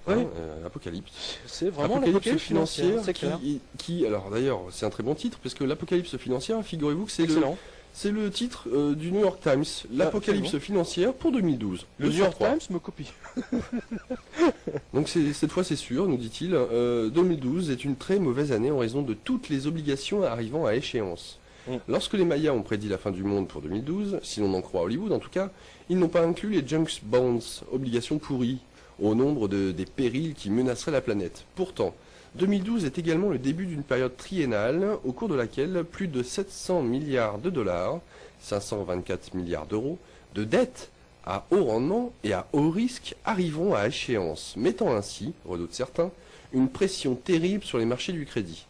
Oui. Apocalypse. C'est vraiment Apocalypse l'apocalypse financière c'est clair. alors d'ailleurs, c'est un très bon titre, parce que l'apocalypse financière, figurez-vous que Excellent. c'est le titre du New York Times, l'apocalypse absolument. financière pour 2012. Le Deux New sur York trois. Times me copie. Donc cette fois c'est sûr, nous dit-il, 2012 est une très mauvaise année en raison de toutes les obligations arrivant à échéance. Mm. Lorsque les Mayas ont prédit la fin du monde pour 2012, si l'on en croit Hollywood en tout cas, ils n'ont pas inclus les junk bonds, obligations pourries, au nombre des périls qui menaceraient la planète. Pourtant, 2012 est également le début d'une période triennale au cours de laquelle plus de 700 milliards de dollars, 524 milliards d'euros, de dettes à haut rendement et à haut risque arriveront à échéance, mettant ainsi, redoutent certains, une pression terrible sur les marchés du crédit.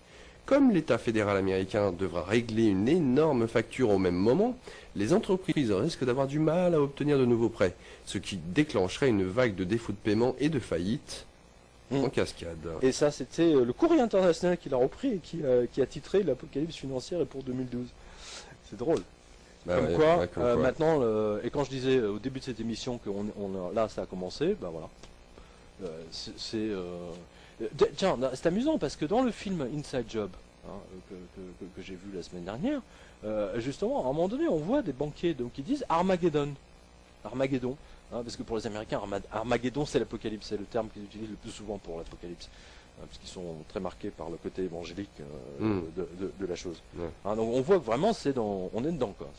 Comme l'État fédéral américain devra régler une énorme facture au même moment, les entreprises risquent d'avoir du mal à obtenir de nouveaux prêts, ce qui déclencherait une vague de défauts de paiement et de faillites en cascade. Et ça, c'était le Courrier International qui l'a repris et qui a titré l'apocalypse financière est pour 2012. C'est drôle. Bah Comme ouais, quoi, ouais, comme quoi. maintenant, et quand je disais au début de cette émission que là, ça a commencé, bah voilà. Tiens, c'est amusant parce que dans le film Inside Job, hein, que j'ai vu la semaine dernière, justement, à un moment donné, on voit des banquiers qui disent Armageddon. Armageddon. Hein, parce que pour les Américains, Armageddon, c'est l'apocalypse, c'est le terme qu'ils utilisent le plus souvent pour l'apocalypse. Parce qu'ils sont très marqués par le côté évangélique de la chose. Ouais. Hein, donc on voit que vraiment, on est dedans, quoi.